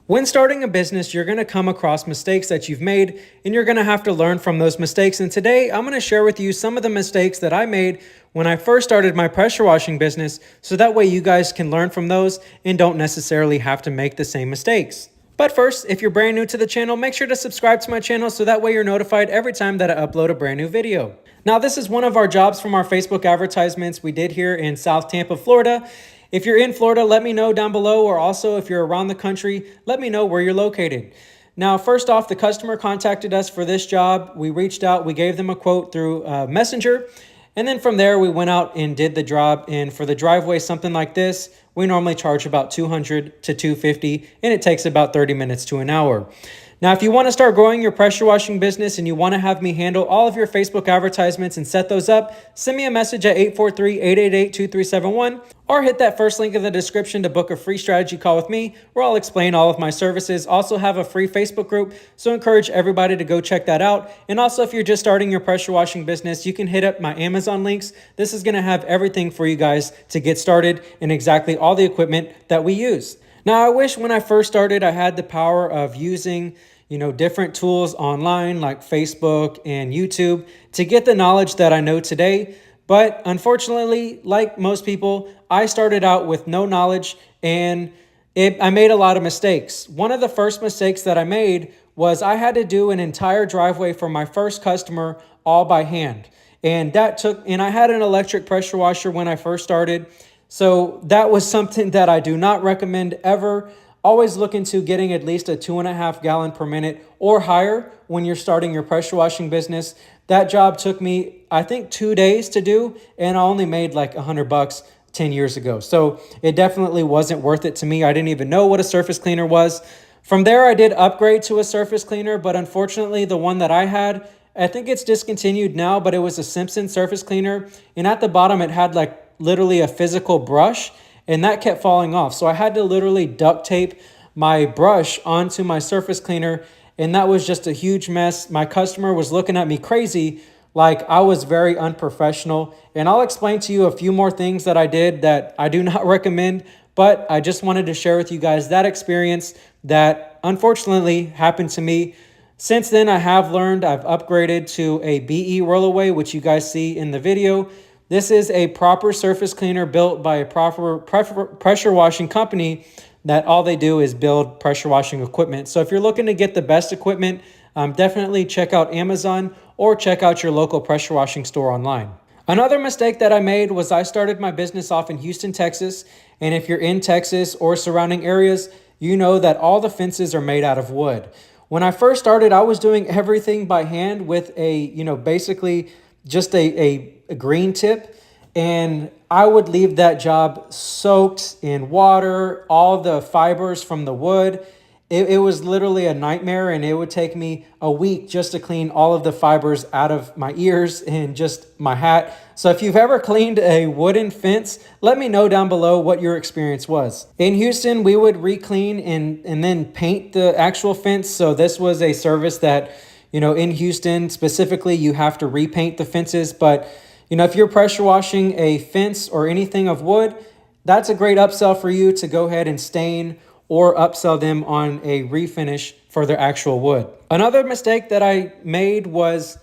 When starting a business, you're going to come across mistakes that you've made, and you're going to have to learn from those mistakes. And today, I'm going to share with you some of the mistakes that I made when I first started my pressure washing business, so that way you guys can learn from those and don't necessarily have to make the same mistakes. But first, if you're brand new to the channel, make sure to subscribe to my channel so that way you're notified every time that I upload a brand new video. Now, this is one of our jobs from our Facebook advertisements we did here in South Tampa, Florida. If you're in Florida, let me know down below, or also if you're around the country, let me know where you're located. Now, first off, the customer contacted us for this job. We reached out, we gave them a quote through Messenger, and then from there, we went out and did the job. And for the driveway, something like this, we normally charge about $200 to $250, and it takes about 30 minutes to an hour. Now, if you want to start growing your pressure washing business and you want to have me handle all of your Facebook advertisements and set those up, send me a message at 843-888-2371 or hit that first link in the description to book a free strategy call with me where I'll explain all of my services. Also have a free Facebook group, so encourage everybody to go check that out. And also, if you're just starting your pressure washing business, you can hit up my Amazon links. This is going to have everything for you guys to get started and exactly all the equipment that we use. Now, I wish when I first started, I had the power of using different tools online like Facebook and YouTube to get the knowledge that I know today. But unfortunately, like most people, I started out with no knowledge and I made a lot of mistakes. One of the first mistakes that I made was I had to do an entire driveway for my first customer all by hand. And I had an electric pressure washer when I first started. So that was something that I do not recommend ever. Always look into getting at least a 2.5 gallon per minute or higher when you're starting your pressure washing business. That job took me, I think, 2 days to do, and I only made like $100 10 years ago. So it definitely wasn't worth it to me. I didn't even know what a surface cleaner was. From there, I did upgrade to a surface cleaner, but unfortunately, the one that I had, I think it's discontinued now, but it was a Simpson surface cleaner. And at the bottom, it had like literally a physical brush, and that kept falling off. So I had to literally duct tape my brush onto my surface cleaner, and that was just a huge mess. My customer was looking at me crazy, like I was very unprofessional. And I'll explain to you a few more things that I did that I do not recommend, but I just wanted to share with you guys that experience that unfortunately happened to me. Since then, I have learned. I've upgraded to a BE rollaway, which you guys see in the video. This is a proper surface cleaner built by a proper pressure washing company that all they do is build pressure washing equipment. So if you're looking to get the best equipment, definitely check out Amazon or check out your local pressure washing store online. Another mistake that I made was I started my business off in Houston, Texas. And if you're in Texas or surrounding areas, you know that all the fences are made out of wood. When I first started, I was doing everything by hand with basically just a green tip, and I would leave that job soaked in water, all the fibers from the wood. It was literally a nightmare, and it would take me a week just to clean all of the fibers out of my ears and just my hat. So if you've ever cleaned a wooden fence, let me know down below what your experience was. In Houston, we would re-clean and then paint the actual fence. So this was a service that, in Houston specifically, you have to repaint the fences. But, if you're pressure washing a fence or anything of wood, that's a great upsell for you to go ahead and stain or upsell them on a refinish for their actual wood. Another mistake that I made was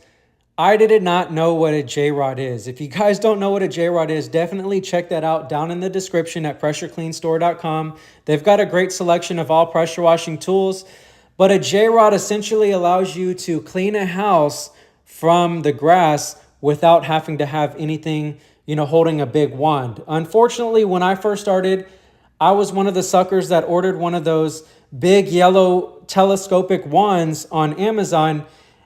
I did not know what a J-rod is. If you guys don't know what a J-rod is, definitely check that out down in the description at pressurecleanstore.com. They've got a great selection of all pressure washing tools. But a J-rod essentially allows you to clean a house from the grass without having to have anything, holding a big wand. Unfortunately, when I first started, I was one of the suckers that ordered one of those big yellow telescopic wands on Amazon,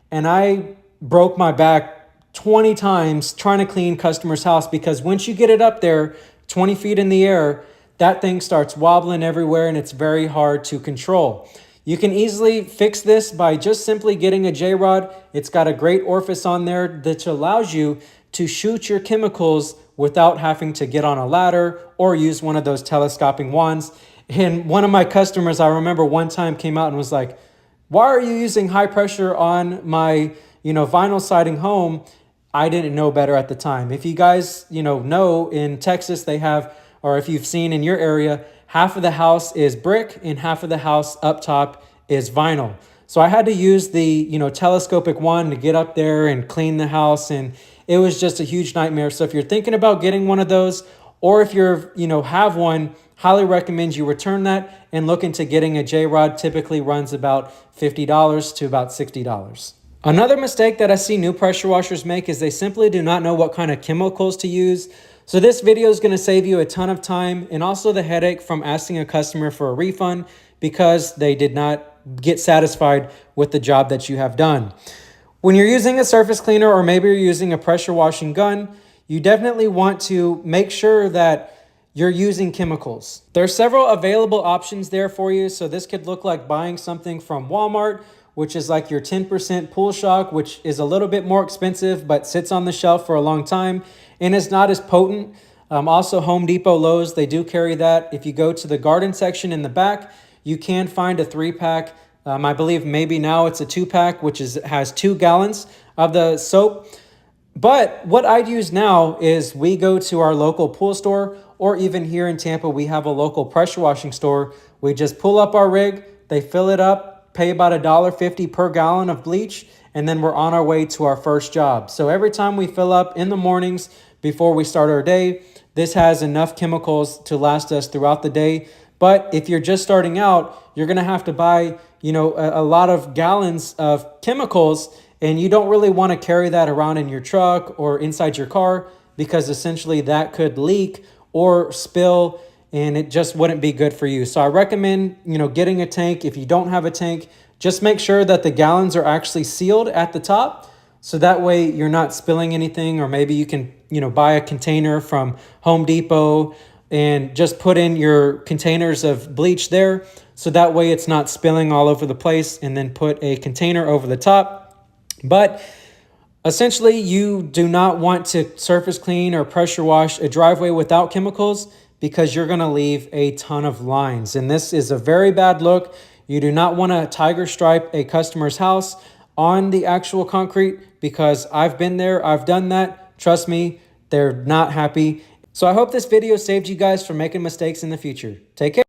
and I broke my back 20 times trying to clean customers' house, because once you get it up there 20 feet in the air, that thing starts wobbling everywhere and it's very hard to control. You can easily fix this by just simply getting a J-rod. It's got a great orifice on there that allows you to shoot your chemicals without having to get on a ladder or use one of those telescoping wands. And one of my customers, I remember one time, came out and was like, "Why are you using high pressure on my, vinyl siding home?" I didn't know better at the time. If you guys, know in Texas they have, or if you've seen in your area, half of the house is brick and half of the house up top is vinyl. So I had to use the, telescopic wand to get up there and clean the house, and it was just a huge nightmare. So if you're thinking about getting one of those, or if you're, have one, highly recommend you return that and look into getting a J-Rod. Typically runs about $50 to about $60. Another mistake that I see new pressure washers make is they simply do not know what kind of chemicals to use. So this video is going to save you a ton of time and also the headache from asking a customer for a refund because they did not get satisfied with the job that you have done. When you're using a surface cleaner, or maybe you're using a pressure washing gun, you definitely want to make sure that you're using chemicals. There are several available options there for you. So this could look like buying something from Walmart, which is like your 10% Pool Shock, which is a little bit more expensive, but sits on the shelf for a long time and is not as potent. Also Home Depot, Lowe's, they do carry that. If you go to the garden section in the back, you can find a 3-pack. I believe maybe now it's a 2-pack, which has 2 gallons of the soap. But what I'd use now is we go to our local pool store, or even here in Tampa, we have a local pressure washing store. We just pull up our rig, they fill it up, pay about $1.50 per gallon of bleach, and then we're on our way to our first job. So every time we fill up in the mornings before we start our day, this has enough chemicals to last us throughout the day. But if you're just starting out, you're going to have to buy, a lot of gallons of chemicals, and you don't really want to carry that around in your truck or inside your car because essentially that could leak or spill, and it just wouldn't be good for you. So I recommend, getting a tank. If you don't have a tank, just make sure that the gallons are actually sealed at the top. So that way you're not spilling anything, or maybe you can, buy a container from Home Depot and just put in your containers of bleach there. So that way it's not spilling all over the place, and then put a container over the top. But essentially you do not want to surface clean or pressure wash a driveway without chemicals, because you're going to leave a ton of lines. And this is a very bad look. You do not want to tiger stripe a customer's house on the actual concrete, because I've been there, I've done that. Trust me, they're not happy. So I hope this video saved you guys from making mistakes in the future. Take care.